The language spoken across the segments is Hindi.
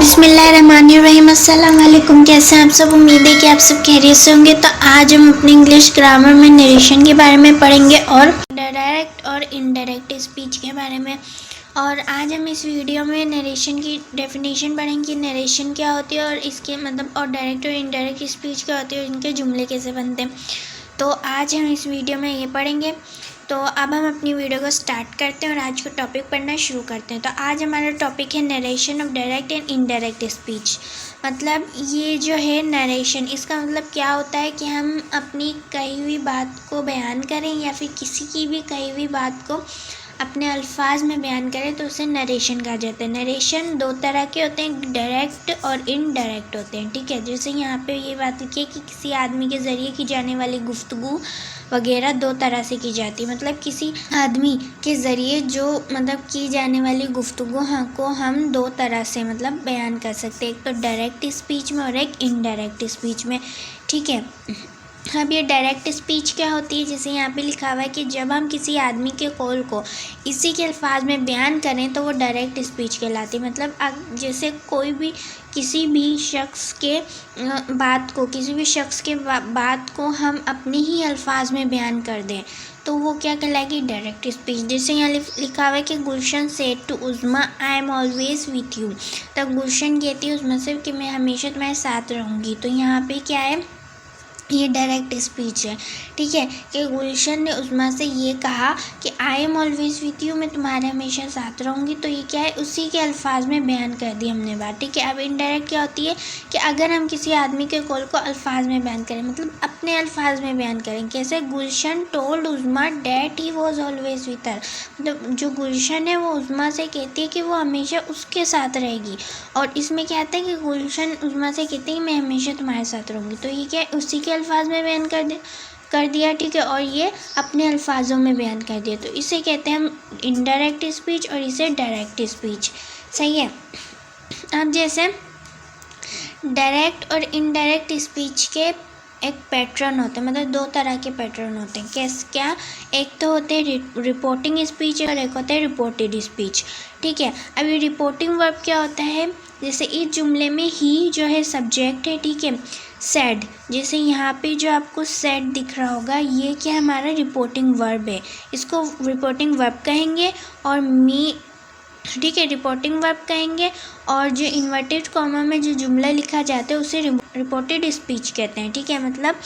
बिस्मिल्लाहिर्रहमानिर्रहीम। अस्सलाम वालेकुम। कैसे हैं आप सब? उम्मीद है कि आप सब खैरियत से होंगे। तो आज हम अपनी इंग्लिश ग्रामर में नरेशन के बारे में पढ़ेंगे और डायरेक्ट और इनडायरेक्ट स्पीच के बारे में। और आज हम इस वीडियो में नरेशन की डेफिनेशन पढ़ेंगे, नरेशन क्या होती है और इसके मतलब और डायरेक्ट और इनडायरेक्ट स्पीच क्या होती है और इनके जुमले कैसे बनते हैं। तो आज हम इस वीडियो में ये पढ़ेंगे। तो अब हम अपनी वीडियो को स्टार्ट करते हैं और आज का टॉपिक पढ़ना शुरू करते हैं। तो आज हमारा टॉपिक है narration of direct and indirect speech. मतलब ये जो है नरेशन, इसका मतलब क्या होता है कि हम अपनी कही हुई बात को बयान करें या फिर किसी की भी कही हुई बात को अपने अल्फाज में बयान करें तो उसे नरेशन कहा जाता है। नरेशन दो तरह के होते हैं, डायरेक्ट और इनडायरेक्ट होते हैं। ठीक है, जैसे यहाँ पे ये बात लिखी है कि किसी आदमी के ज़रिए की जाने वाली गुफ्तगू वगैरह दो तरह से की जाती है। मतलब किसी आदमी के ज़रिए जो मतलब की जाने वाली गुफ्तगू को हम दो तरह से मतलब बयान कर सकते हैं, एक तो डायरेक्ट स्पीच में और एक इनडायरेक्ट स्पीच में। ठीक है, अब ये डायरेक्ट स्पीच क्या होती है, जैसे यहाँ पे लिखा हुआ है कि जब हम किसी आदमी के कौल को इसी के अल्फाज में बयान करें तो वो डायरेक्ट स्पीच कहलाती है। मतलब जैसे कोई भी किसी भी शख्स के बात को हम अपने ही अल्फाज में बयान कर दें तो वो क्या कहलाएगी, डायरेक्ट स्पीच। जैसे यहाँ लिखा हुआ है कि Gulshan said to Uzma I am always with you. तब गुलशन कहती है उज़्मा से कि मैं हमेशा तुम्हारे साथ रहूँगी। तो यहाँ पे क्या है, ये डायरेक्ट स्पीच है। ठीक है, कि गुलशन ने उज़्मा से ये कहा कि आई एम ऑलवेज विथ यू, मैं तुम्हारे हमेशा साथ रहूँगी। तो ये क्या है, उसी के अल्फाज में बयान कर दी हमने बात। ठीक है, अब इनडायरेक्ट क्या होती है कि अगर हम किसी आदमी के कौल को अल्फाज में बयान करें, मतलब अपने अल्फाज में बयान करें। कैसे, Gulshan told Uzma that he was always with her. मतलब जो गुलशन है वो उज़्मा से कहती है कि वो हमेशा उसके साथ रहेगी। और इसमें क्या आता है कि गुलशन उज़्मा से कहती है कि मैं हमेशा तुम्हारे साथ रहूँगी। तो ये क्या है, उसी के अल्फाज में बयान कर दिया। ठीक है, और ये अपने अल्फाजों में बयान कर दिया। तो इसे कहते हैं हम इनडायरेक्ट स्पीच और इसे डायरेक्ट स्पीच। सही है। अब जैसे डायरेक्ट और इनडायरेक्ट स्पीच के एक पैटर्न होते हैं, मतलब दो तरह के पैटर्न होते हैं। क्या, एक तो होते हैं रिपोर्टिंग स्पीच और एक होता है रिपोर्टेड स्पीच। ठीक है, अभी रिपोर्टिंग वर्ब क्या होता है, जैसे इस जुमले में ही जो है सब्जेक्ट है। ठीक है, सेड, जैसे यहाँ पे जो आपको सेड दिख रहा होगा ये क्या हमारा रिपोर्टिंग वर्ब है, इसको रिपोर्टिंग वर्ब कहेंगे। और मी, ठीक है, रिपोर्टिंग वर्ब कहेंगे। और जो इन्वर्टेड कॉमा में जो जुमला लिखा जाता है उसे रिपोर्टेड स्पीच कहते हैं। ठीक है, मतलब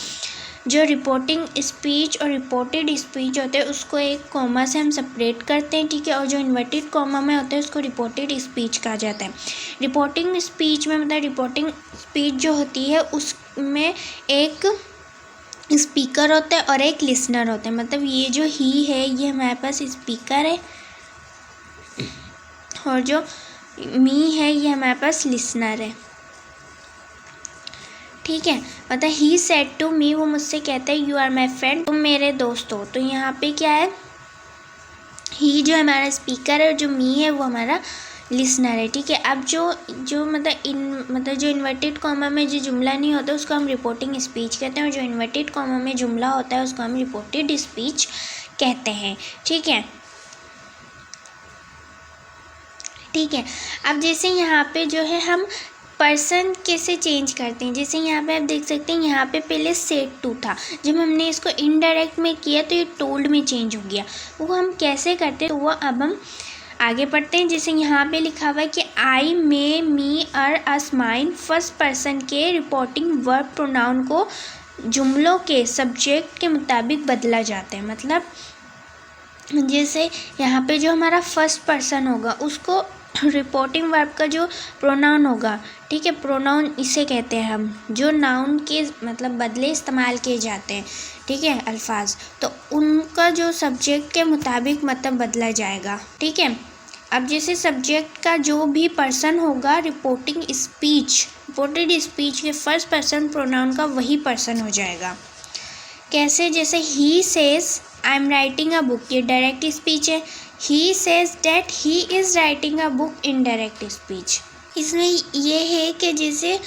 जो रिपोर्टिंग स्पीच और रिपोर्टेड स्पीच होते हैं उसको एक कॉमा से हम सेपरेट करते हैं। ठीक है, और जो इन्वर्टेड कॉमा में होता है उसको रिपोर्टेड स्पीच कहा जाता है। रिपोर्टिंग स्पीच में मतलब रिपोर्टिंग स्पीच जो होती है उसमें एक स्पीकर होता है और एक लिसनर होता है। मतलब ये जो ही है ये हमारे पास स्पीकर है और जो मी है ये हमारे पास लिसनर है। ठीक है, मतलब ही सेड टू मी, वो मुझसे कहता है यू आर माई फ्रेंड, तुम मेरे दोस्त हो। तो यहाँ पे क्या है, ही जो हमारा स्पीकर है और जो मी है वो हमारा लिसनर है। ठीक है, अब जो मतलब जो इन्वर्टेड कॉमा में जो जुमला नहीं होता उसको हम रिपोर्टिंग स्पीच कहते हैं और जो इन्वर्टेड कॉमा में जुमला होता है उसको हम रिपोर्टेड स्पीच कहते हैं। ठीक है, ठीक है, अब जैसे यहाँ पे जो है हम पर्सन कैसे चेंज करते हैं, जैसे यहाँ पे आप देख सकते हैं यहाँ पे पहले सेड टू था, जब हमने इसको इनडायरेक्ट में किया तो ये टोल्ड में चेंज हो गया। वो हम कैसे करते हैं तो वो अब हम आगे पढ़ते हैं। जैसे यहाँ पे लिखा हुआ है कि आई, मे, मी, अर, अस, माइन फर्स्ट पर्सन के रिपोर्टिंग वर्ब प्रोनाउन को जुमलों के सब्जेक्ट के मुताबिक बदला जाता है। मतलब जैसे यहाँ पे जो हमारा फर्स्ट पर्सन होगा उसको रिपोर्टिंग वर्ब का जो प्रोनाउन होगा, ठीक है, प्रोनाउन इसे कहते हैं हम, जो नाउन के मतलब बदले इस्तेमाल किए जाते हैं। ठीक है, अल्फाज, तो उनका जो सब्जेक्ट के मुताबिक मतलब बदला जाएगा। ठीक है, अब जैसे सब्जेक्ट का जो भी पर्सन होगा रिपोर्टेड स्पीच के फर्स्ट पर्सन प्रोनाउन का वही पर्सन हो जाएगा। कैसे, जैसे he says I am writing a book, ये डायरेक्ट स्पीच है। He says that he is writing a book, indirect speech. इसमें ये है कि जैसे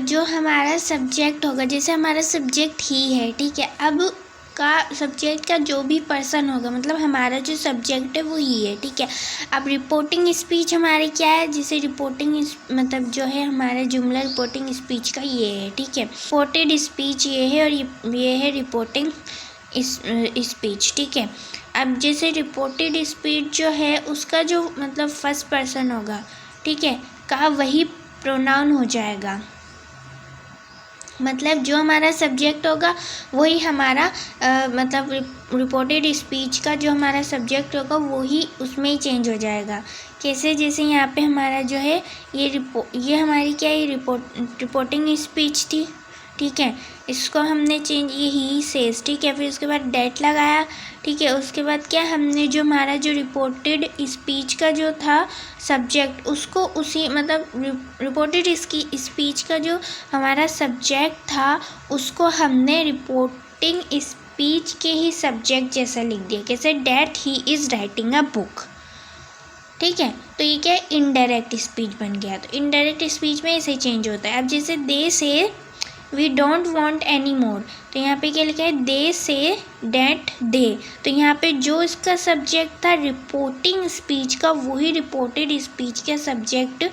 जो हमारा सब्जेक्ट होगा, जैसे हमारा सब्जेक्ट ही है, ठीक है, अब का जो भी पर्सन होगा, मतलब हमारा जो सब्जेक्ट है वो ही है, ठीक है। अब रिपोर्टिंग स्पीच हमारी क्या है, जिसे रिपोर्टिंग मतलब जो है हमारा जुमला रिपोर्टिंग स्पीच का ये है, ठीक है। रिपोर्टेड स्पीच ये है और ये है रिपोर्टिंग स्पीच, ठीक है। अब जैसे रिपोर्टेड स्पीच जो है उसका जो मतलब फर्स्ट पर्सन होगा, ठीक है, का वही प्रोनाउन हो जाएगा, मतलब जो हमारा सब्जेक्ट होगा वही हमारा मतलब रिपोर्टेड स्पीच का जो हमारा सब्जेक्ट होगा वही उसमें ही चेंज हो जाएगा। कैसे, जैसे यहाँ पे हमारा जो है ये हमारी क्या है, रिपोर्टिंग स्पीच थी, ठीक है। इसको हमने चेंज, ये ही सेज, ठीक है। फिर उसके बाद डेट लगाया, ठीक है। उसके बाद क्या, हमने जो हमारा जो रिपोर्टेड स्पीच का जो था सब्जेक्ट, उसको उसी मतलब रिपोर्टेड स्पीच का जो हमारा सब्जेक्ट था उसको हमने रिपोर्टिंग स्पीच के ही सब्जेक्ट जैसा लिख दिया। कैसे, that he is writing a book, ठीक है। तो ये क्या है, इनडायरेक्ट स्पीच बन गया। तो इनडायरेक्ट स्पीच में ऐसे चेंज होता है। अब जैसे they say we don't want any more, तो यहाँ पे क्या लिखा है, दे से डैट दे, तो यहाँ पे जो इसका सब्जेक्ट था रिपोर्टिंग स्पीच का वही रिपोर्टेड स्पीच के सब्जेक्ट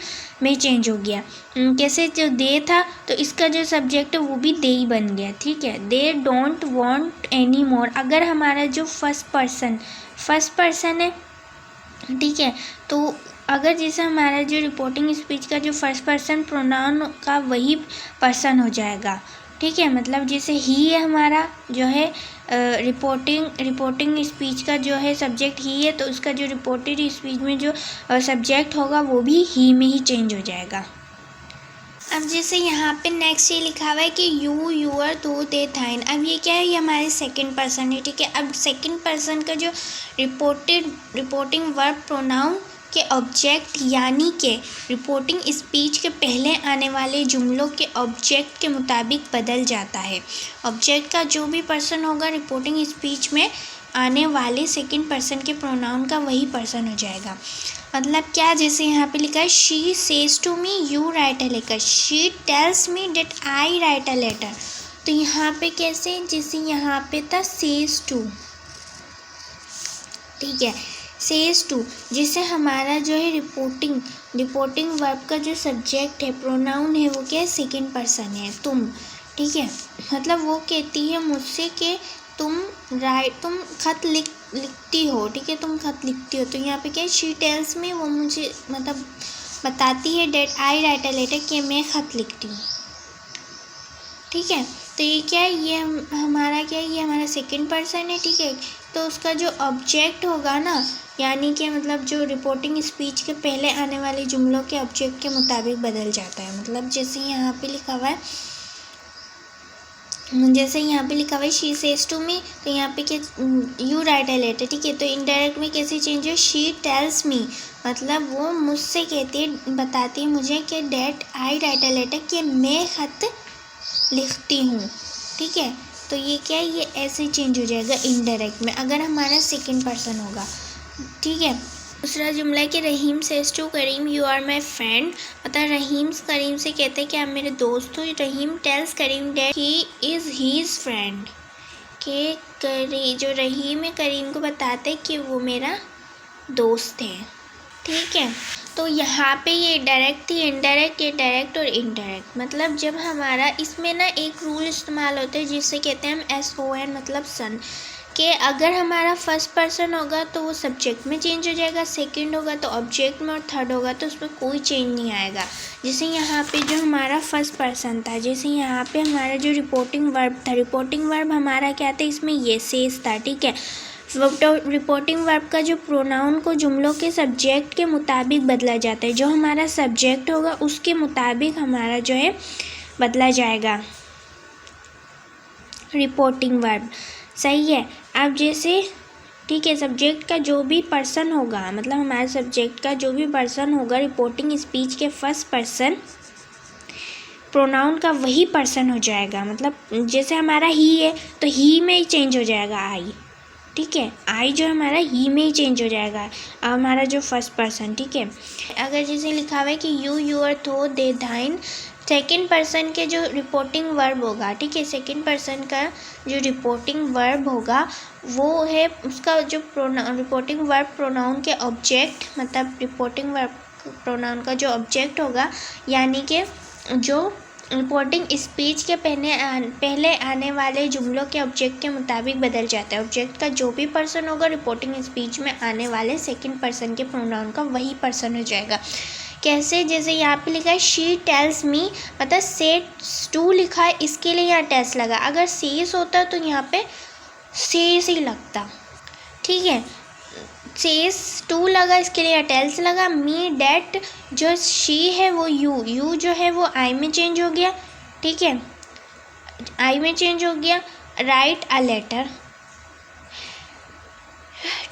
में चेंज हो गया। कैसे, जो दे था तो इसका जो सब्जेक्ट है वो भी दे ही बन गया, ठीक है। दे डोंट वॉन्ट एनी मोर, अगर हमारा जो फर्स्ट पर्सन है, ठीक है, तो अगर जैसे हमारा जो रिपोर्टिंग स्पीच का जो फर्स्ट पर्सन प्रोनाउन का वही पर्सन हो जाएगा, ठीक है। मतलब जैसे ही है हमारा जो है रिपोर्टिंग स्पीच का जो है सब्जेक्ट ही है, तो उसका जो रिपोर्टेड स्पीच में जो सब्जेक्ट होगा वो भी ही में ही चेंज हो जाएगा। अब जैसे यहाँ पे नेक्स्ट ये लिखा हुआ है कि यू, यूअर, दो, दे, थाइन। अब ये क्या है, ये हमारे सेकंड पर्सन है, ठीक है। अब सेकंड पर्सन का जो रिपोर्टिंग वर्ब प्रोनाउन के ऑब्जेक्ट यानी कि रिपोर्टिंग स्पीच के पहले आने वाले जुमलों के ऑब्जेक्ट के मुताबिक बदल जाता है। ऑब्जेक्ट का जो भी पर्सन होगा रिपोर्टिंग स्पीच में आने वाले सेकंड पर्सन के प्रोनाउन का वही पर्सन हो जाएगा। मतलब क्या, जैसे यहाँ पे लिखा है she says to me you write a letter, she tells me that I write a letter. तो यहाँ पे कैसे, जैसे यहाँ पे था सेज टू, ठीक है, सेज टू, जिससे हमारा जो है रिपोर्टिंग वर्ब का जो सब्जेक्ट है प्रोनाउन है वो क्या है, सेकंड पर्सन है, तुम, ठीक है। मतलब वो कहती है मुझसे कि तुम खत लिखती हो, ठीक है, तुम खत लिखती हो। तो यहाँ पे क्या है, शी टेल्स में, वो मुझे मतलब बताती है that I write a letter, कि मैं खत लिखती हूँ, ठीक है। तो ये क्या है, ये हमारा क्या है, ये हमारा सेकंड पर्सन है, ठीक है। तो उसका जो ऑब्जेक्ट होगा ना, यानी कि मतलब जो रिपोर्टिंग स्पीच के पहले आने वाले जुमलों के ऑब्जेक्ट के मुताबिक बदल जाता है। मतलब जैसे यहाँ पे लिखा हुआ है, शी सेज टू मी, तो यहाँ पे क्या, यू राइट अ लेटर, ठीक है। तो इनडायरेक्ट में कैसे चेंज हो, शी टेल्स मी, मतलब वो मुझसे कहती है, बताती है मुझे कि that I write a letter, कि मैं खत लिखती हूँ, ठीक है। तो ये क्या है, ये ऐसे चेंज हो जाएगा इनडायरेक्ट में, अगर हमारा सेकंड पर्सन होगा, ठीक है। दूसरा जुमला है कि Rahim says to Karim you are my friend, मतलब रहीम करीम से कहते हैं कि आप मेरे दोस्त हो। Rahim tells Karim that he is his friend, के जो रहीम है करीम को बताते हैं कि वो मेरा दोस्त है, ठीक है। तो यहाँ पे ये डायरेक्ट थी, इनडायरेक्ट, ये डायरेक्ट और इनडायरेक्ट। मतलब जब हमारा इसमें ना एक रूल इस्तेमाल होता है जिससे कहते हैं हम SON, मतलब सन, कि अगर हमारा फर्स्ट पर्सन होगा तो वो सब्जेक्ट में चेंज हो जाएगा, सेकंड होगा तो ऑब्जेक्ट में, और थर्ड होगा तो उसमें कोई चेंज नहीं आएगा। जैसे यहाँ पे जो हमारा फर्स्ट पर्सन था, जैसे यहाँ पे हमारा जो रिपोर्टिंग वर्ब था, रिपोर्टिंग वर्ब हमारा क्या था, इसमें ये सेज था, ठीक है। तो रिपोर्टिंग वर्ब का जो प्रोनाउन को जुमलों के सब्जेक्ट के मुताबिक बदला जाता है, जो हमारा सब्जेक्ट होगा उसके मुताबिक हमारा जो है बदला जाएगा रिपोर्टिंग वर्ब, सही है। अब जैसे, ठीक है, सब्जेक्ट का जो भी पर्सन होगा, मतलब हमारे सब्जेक्ट का जो भी पर्सन होगा रिपोर्टिंग स्पीच के फर्स्ट पर्सन प्रोनाउन का वही पर्सन हो जाएगा। मतलब जैसे हमारा ही है तो ही में ही चेंज हो जाएगा आई, ठीक है। आई जो हमारा ही में ही चेंज हो जाएगा, अब हमारा जो फर्स्ट पर्सन, ठीक है। अगर जैसे लिखा हुआ है कि यू, यूअर, थो, दे, धाइन, सेकेंड पर्सन के जो रिपोर्टिंग वर्ब होगा, ठीक है, सेकेंड पर्सन का जो रिपोर्टिंग वर्ब होगा वो है उसका जो रिपोर्टिंग वर्ब प्रोनाउन के ऑब्जेक्ट, मतलब रिपोर्टिंग वर्ब प्रोनाउन का जो ऑब्जेक्ट होगा, यानी कि जो रिपोर्टिंग स्पीच के पहले आने वाले जुमलों के ऑब्जेक्ट के मुताबिक बदल जाता है। ऑब्जेक्ट का जो भी पर्सन होगा रिपोर्टिंग स्पीच में आने वाले सेकंड पर्सन के प्रोनाउन का वही पर्सन हो जाएगा। कैसे? जैसे यहाँ पे लिखा है शी टेल्स मी, मतलब सेड्स टू लिखा है, इसके लिए यहाँ टेल्स लगा। अगर सेज होता तो यहाँ पे सेज ही लगता, ठीक है। सेज टू लगा, इसके लिए टेल्स लगा। मी, डैट, जो शी है वो यू, यू जो है वो आई में चेंज हो गया, ठीक है, आई में चेंज हो गया। राइट अ लेटर,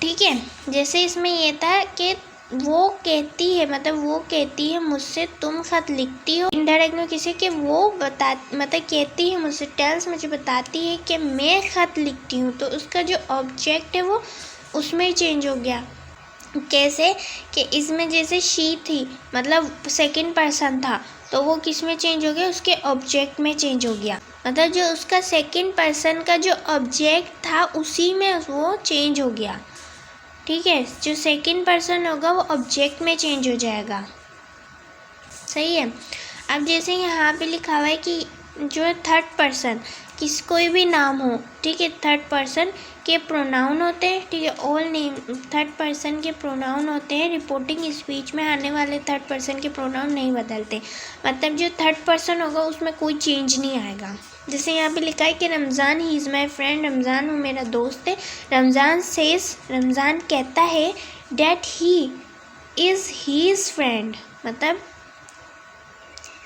ठीक है। जैसे इसमें ये था कि वो कहती है, मतलब वो कहती है मुझसे तुम खत लिखती हो, इनडायरेक्ट में किसी के वो मतलब कहती है मुझसे, टेल्स मुझे बताती है कि मैं खत लिखती हूँ, तो उसका जो ऑब्जेक्ट है वो उसमें चेंज हो गया। कैसे? कि इसमें जैसे शी थी, मतलब सेकंड पर्सन था, तो वो किस में चेंज हो गया? उसके ऑब्जेक्ट में चेंज हो गया, मतलब जो उसका सेकंड पर्सन का जो ऑब्जेक्ट था उसी में वो चेंज हो गया, ठीक है। जो सेकंड पर्सन होगा वो ऑब्जेक्ट में चेंज हो जाएगा, सही है। अब जैसे यहाँ पे लिखा हुआ है कि जो थर्ड पर्सन, कोई भी नाम हो, ठीक है, थर्ड पर्सन के प्रोनाउन होते हैं, ठीक है, ऑल नेम थर्ड पर्सन के प्रोनाउन होते हैं। रिपोर्टिंग स्पीच में आने वाले थर्ड पर्सन के प्रोनाउन नहीं बदलते, मतलब जो थर्ड पर्सन होगा उसमें कोई चेंज नहीं आएगा। जैसे यहाँ पे लिखा है कि Ramzan he is my friend, Ramzan वो मेरा दोस्त है। रमज़ान सेज, रमज़ान कहता है that he is his friend, मतलब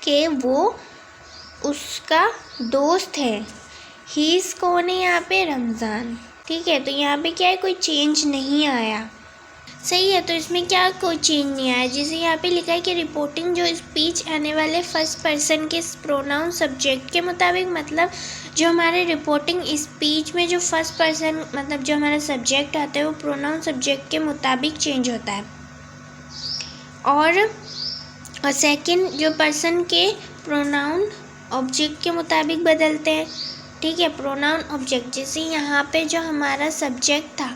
कि वो उसका दोस्त है। हीज़ कौन है यहाँ पे? रमज़ान, ठीक है। तो यहाँ पे क्या है, कोई चेंज नहीं आया, सही है। तो इसमें क्या कोई चेंज नहीं आया। जैसे यहाँ पे लिखा है कि रिपोर्टिंग जो स्पीच आने वाले फर्स्ट पर्सन के प्रोनाउन सब्जेक्ट के मुताबिक, मतलब जो हमारे रिपोर्टिंग स्पीच में जो फर्स्ट पर्सन, मतलब जो हमारा सब्जेक्ट आता है वो प्रोनाउन सब्जेक्ट के मुताबिक चेंज होता है, और सेकंड जो पर्सन के प्रोनाउन ऑब्जेक्ट के मुताबिक बदलते हैं, ठीक है। प्रोनाउन ऑब्जेक्ट, जैसे यहाँ पे जो हमारा सब्जेक्ट था,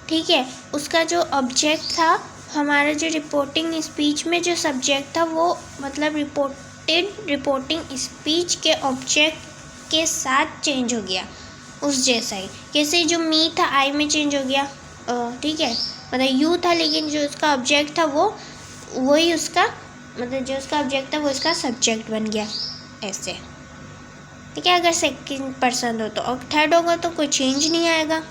ठीक है, उसका जो ऑब्जेक्ट था, हमारा जो रिपोर्टिंग स्पीच में जो सब्जेक्ट था वो मतलब रिपोर्टिंग स्पीच के ऑब्जेक्ट के साथ चेंज हो गया, उस जैसा ही। जैसे जो मी था आई में चेंज हो गया, ठीक है, मतलब यू था, लेकिन जो उसका ऑब्जेक्ट था वो वही उसका, मतलब जो उसका ऑब्जेक्ट था वो उसका सब्जेक्ट बन गया, ऐसे, ठीक है। अगर सेकंड पर्सन हो तो, और थर्ड होगा तो कोई चेंज नहीं आएगा।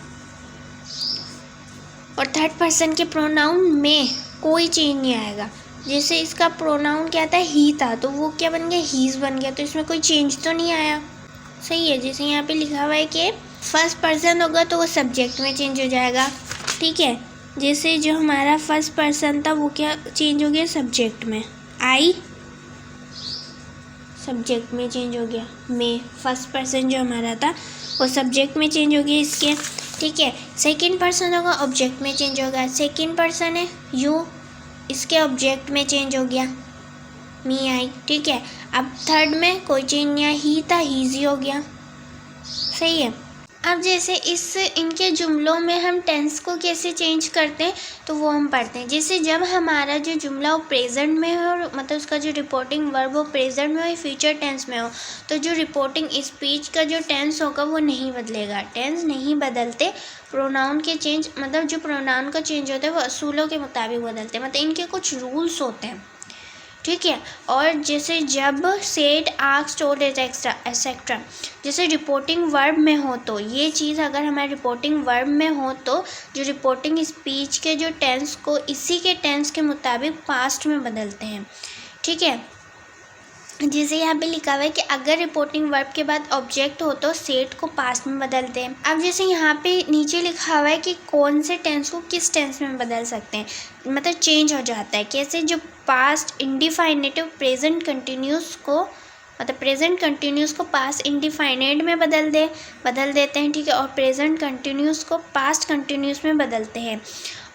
और थर्ड पर्सन के प्रोनाउन में कोई चेंज नहीं आएगा। जैसे इसका प्रोनाउन क्या था, ही था, तो वो क्या बन गया, हीज बन गया, तो इसमें कोई चेंज तो नहीं आया, सही है। जैसे यहाँ पे लिखा हुआ है कि फर्स्ट पर्सन होगा तो वो सब्जेक्ट में चेंज हो जाएगा, ठीक है। जैसे जो हमारा फर्स्ट पर्सन था वो क्या चेंज हो गया, सब्जेक्ट में। आई सब्जेक्ट में चेंज हो गया, में फर्स्ट पर्सन जो हमारा था वो सब्जेक्ट में चेंज हो गया इसके, ठीक है। सेकंड पर्सन होगा ऑब्जेक्ट में चेंज होगा। सेकंड पर्सन है यू, इसके ऑब्जेक्ट में चेंज हो गया, मी आई, ठीक है। अब थर्ड में कोई चेंज नहीं आया, ही था, हीजी हो गया, सही है। अब जैसे इनके जुमलों में हम टेंस को कैसे चेंज करते हैं तो वो हम पढ़ते हैं। जैसे जब हमारा जो जुमला वो प्रेजेंट में हो, मतलब उसका जो रिपोर्टिंग वर्ब वो प्रेजेंट में हो या फ्यूचर टेंस में हो, तो जो रिपोर्टिंग स्पीच का जो टेंस होगा वो नहीं बदलेगा। टेंस नहीं बदलते, प्रोनाउन के चेंज, मतलब जो प्रोनाउन का चेंज होता है वो असूलों के मुताबिक बदलते हैं, मतलब इनके कुछ रूल्स होते हैं, ठीक है। और जैसे जब सेड, आस्क्ड, टोल्ड, एक्सेट्रा जैसे रिपोर्टिंग वर्ब में हो, तो ये चीज़ अगर हमारे रिपोर्टिंग वर्ब में हो तो जो रिपोर्टिंग स्पीच के जो टेंस को इसी के टेंस के मुताबिक पास्ट में बदलते हैं, ठीक है। जैसे यहाँ पे लिखा हुआ है कि अगर रिपोर्टिंग वर्ब के बाद ऑब्जेक्ट हो तो सेड को पास्ट में बदलते हैं। अब जैसे यहाँ पे नीचे लिखा हुआ है कि कौन से टेंस को किस टेंस में बदल सकते हैं, मतलब चेंज हो जाता है। कैसे? जो पास्ट इंडिफाइनेटिव प्रेजेंट कंटिन्यूस को मतलब प्रेजेंट कंटिन्यूस को पास्ट इंडिफाइनेट में बदल देते हैं, ठीक है, और प्रेजेंट कंटिन्यूस को पास्ट कंटिन्यूस में बदलते हैं,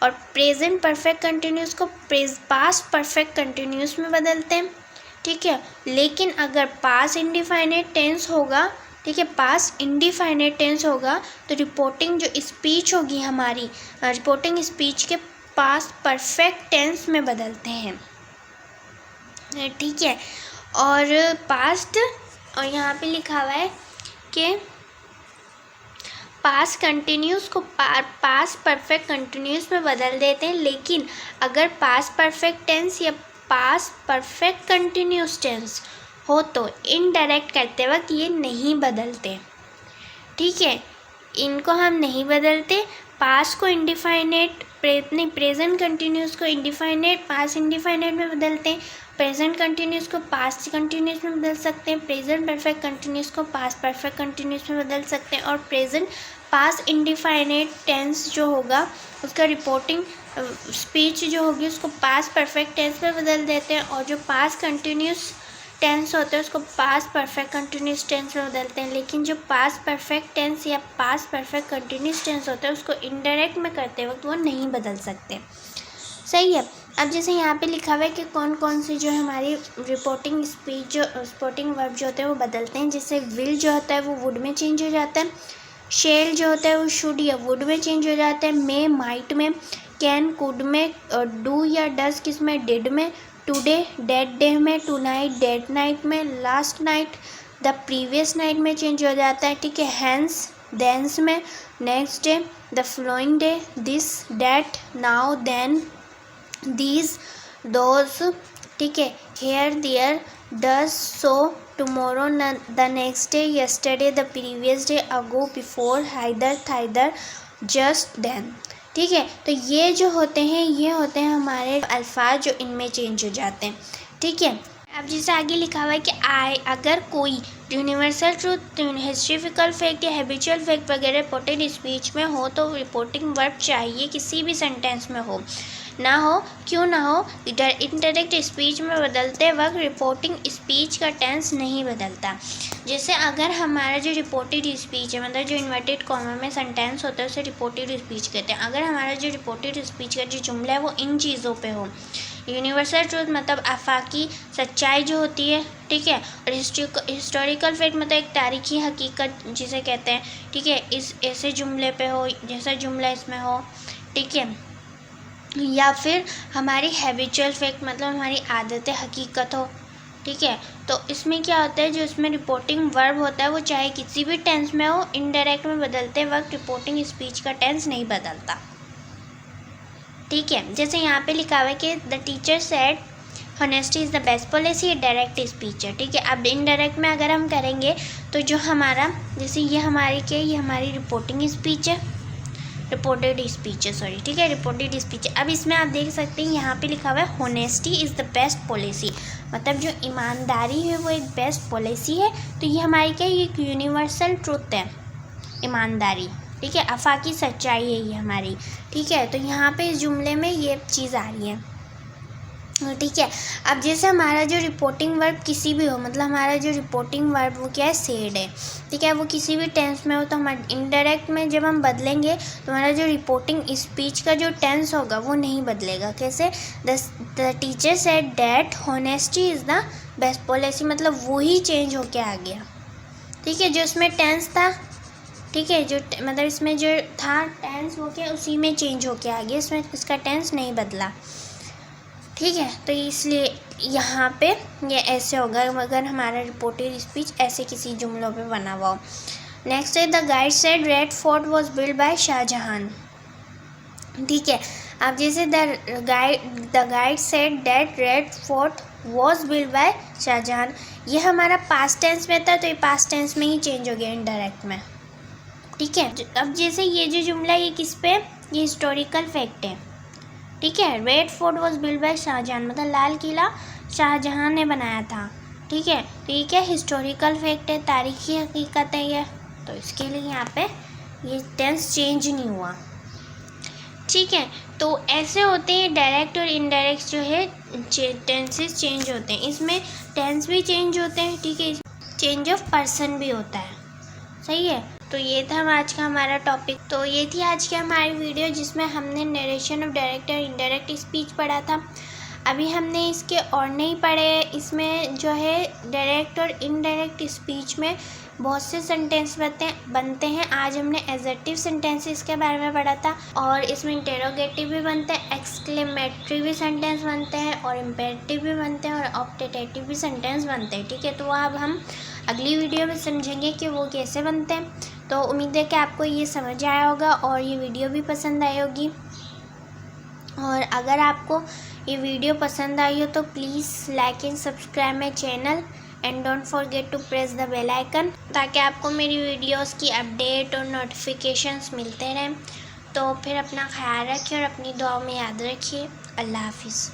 और प्रेजेंट परफेक्ट कंटिन्यूस को पास्ट परफेक्ट कंटिन्यूस में बदलते हैं, ठीक है। लेकिन अगर पास्ट इंडिफाइनेट टेंस होगा, ठीक है, पास्ट इंडिफाइनेट टेंस होगा तो रिपोर्टिंग जो स्पीच होगी हमारी, रिपोर्टिंग स्पीच के पास्ट परफेक्ट टेंस में बदलते हैं, ठीक है। और पास्ट, और यहाँ पे लिखा हुआ है कि पास्ट कंटिन्यूस को पास्ट परफेक्ट कंटिन्यूस में बदल देते हैं, लेकिन अगर पास्ट परफेक्ट टेंस या पास्ट परफेक्ट कंटिन्यूस टेंस हो तो इनडायरेक्ट करते वक्त ये नहीं बदलते, ठीक है, इनको हम नहीं बदलते। पास्ट को इंडिफाइनेट प्रेजेंट कंटिन्यूस को इंडिफाइनेट पास्ट इंडिफाइनेट में बदलते हैं, प्रेजेंट कंटिन्यूस को पास्ट कंटिन्यूस में बदल सकते हैं, प्रेजेंट परफेक्ट कंटिन्यूस को पास्ट परफेक्ट कंटिन्यूस में बदल सकते हैं, और प्रेजेंट पास्ट इंडिफाइनेट टेंस जो होगा उसका रिपोर्टिंग स्पीच जो होगी उसको पास्ट परफेक्ट टेंस में बदल देते हैं, और जो पास्ट कंटिन्यूस टेंस होता है उसको पास्ट परफेक्ट कंटिन्यूस टेंस में बदलते हैं। लेकिन जो पास्ट परफेक्ट टेंस या पास्ट परफेक्ट कंटिन्यूस टेंस होता है उसको इनडायरेक्ट में करते वक्त वो नहीं बदल सकते, सही है। अब जैसे यहाँ पे लिखा हुआ है कि कौन कौन सी जो है हमारी रिपोर्टिंग स्पीच जो रिपोर्टिंग वर्ब जो होते हैं वो बदलते हैं। जैसे विल जो होता है वो वुड में चेंज हो जाता है, शेल जो होता है वो शुड या वुड में चेंज हो जाता है, मे माइट में, कैन कुड में, और डू या डज किस में, डिड में, टुडे डेट डे में, टुनाइट डेट नाइट में, last night the previous night में चेंज हो जाता है, ठीक है, हैंस देंस में, next day the following day, this that now then these those, ठीक है, here there thus so tomorrow the next day, yesterday the previous day, ago before, hither थाइदर, just then, ठीक है। तो ये जो होते हैं ये होते हैं हमारे अल्फाज जो इनमें चेंज हो जाते हैं, ठीक है। अब जैसे आगे लिखा हुआ है कि अगर कोई यूनिवर्सल ट्रूथ, हिस्टोरिकल फैक्ट या हैबिचुअल फैक्ट वगैरह रिपोर्टेड स्पीच में हो तो रिपोर्टिंग वर्ब चाहिए किसी भी सेंटेंस में हो ना हो, क्यों ना हो, इंडायरेक्ट स्पीच में बदलते वक्त रिपोर्टिंग स्पीच का टेंस नहीं बदलता। जैसे अगर हमारा जो रिपोर्टेड स्पीच है, मतलब जो इन्वर्टेड कॉमा में सेंटेंस होता है उसे रिपोर्टेड स्पीच कहते हैं। अगर हमारा जो रिपोर्टेड स्पीच का जो जुमला है वो इन चीज़ों पे हो, यूनिवर्सल ट्रूथ मतलब आफाकी सच्चाई जो होती है, ठीक है, और हिस्टोरिकल फैक्ट मतलब एक तारीखी हकीकत जिसे कहते हैं, ठीक है, इस ऐसे जुमले पे हो जैसा जुमला इसमें हो, ठीक है, या फिर हमारी हैबिचुअल फैक्ट मतलब हमारी आदतें हकीकत हो, ठीक है। तो इसमें क्या होता है, जो इसमें रिपोर्टिंग वर्ब होता है वो चाहे किसी भी टेंस में हो, इनडायरेक्ट में बदलते वक्त रिपोर्टिंग स्पीच का टेंस नहीं बदलता, ठीक है। जैसे यहाँ पे लिखा हुआ है कि the teacher said honesty is the best policy, direct speech है, ठीक है। अब इनडायरेक्ट में अगर हम करेंगे तो जो हमारा जैसे ये हमारी क्या है, ये हमारी रिपोर्टिंग स्पीच है, रिपोर्टेड स्पीच है, सॉरी, ठीक है, रिपोर्टेड स्पीच है। अब इसमें आप देख सकते हैं यहाँ पे लिखा हुआ है honesty is the best policy, मतलब जो ईमानदारी है वो एक बेस्ट पॉलिसी है। तो ये हमारी क्या है, ये एक यूनिवर्सल ट्रुथ है ईमानदारी, ठीक है, आफाकी सच्चाई है ये हमारी, ठीक है। तो यहाँ पे इस जुमले में ये चीज़ आ रही है, ठीक है। अब जैसे हमारा जो रिपोर्टिंग वर्ब किसी भी हो, मतलब हमारा जो रिपोर्टिंग वर्ब वो क्या है, सेड है, ठीक है, वो किसी भी टेंस में हो तो हमारे इनडायरेक्ट में जब हम बदलेंगे तो हमारा जो रिपोर्टिंग स्पीच का जो टेंस होगा वो नहीं बदलेगा। कैसे, the teacher said that honesty is the best policy, मतलब वो ही चेंज होके आ गया, ठीक है, जो इसमें टेंस था, ठीक है, जो मतलब इसमें जो था टेंस वो क्या उसी में चेंज होके आ गया, इसमें इसका टेंस नहीं बदला, ठीक है। तो इसलिए यहाँ पे ये ऐसे होगा अगर हमारा रिपोर्टेड स्पीच ऐसे किसी जुमलों पे बना हुआ हो। नेक्स्ट है the guide said Red Fort was build by Shah Jahan, ठीक है। अब जैसे the guide said that Red Fort was build by Shah Jahan, ये हमारा पास्ट टेंस में था तो ये पास्ट टेंस में ही चेंज हो गया इनडायरेक्ट में, ठीक है। अब जैसे ये जो जुमला ये किस पे, ये हिस्टोरिकल फैक्ट है, ठीक है, Red Fort was build by Shah Jahan मतलब लाल किला शाहजहां ने बनाया था, ठीक है। तो ये क्या हिस्टोरिकल फैक्ट है, तारीखी हकीकत है ये, तो इसके लिए यहाँ पे ये टेंस चेंज नहीं हुआ, ठीक है। तो ऐसे होते हैं डायरेक्ट और इनडायरेक्ट जो है टेंसेस चेंज होते हैं। इसमें टेंस भी चेंज होते हैं, ठीक है, चेंज ऑफ पर्सन भी होता है, सही है। तो ये था आज का हमारा टॉपिक। तो ये थी आज की हमारी वीडियो जिसमें हमने नरेशन ऑफ डायरेक्ट और इनडायरेक्ट स्पीच पढ़ा था। अभी हमने इसके और नहीं पढ़े। इसमें जो है डायरेक्ट और इनडायरेक्ट स्पीच में बहुत से सेंटेंस बनते हैं। आज हमने एडजेक्टिव सेंटेंसेस के बारे में पढ़ा था और इसमें इंटेरोगेटिव भी बनते हैं, एक्सक्लेमेटरी भी सेंटेंस बनते हैं और इम्पेरेटिव भी बनते हैं और ऑप्टेटिव भी सेंटेंस बनते हैं, ठीक है। तो अब हम अगली वीडियो में समझेंगे कि वो कैसे बनते हैं। तो उम्मीद है कि आपको ये समझ आया होगा और ये वीडियो भी पसंद आई होगी। और अगर आपको ये वीडियो पसंद आई हो तो please like and subscribe my channel and don't forget to press the bell icon, ताकि आपको मेरी वीडियोस की अपडेट और नोटिफिकेशंस मिलते रहें। तो फिर अपना ख्याल रखिए और अपनी दुआओं में याद रखिए। अल्लाह हाफिज़।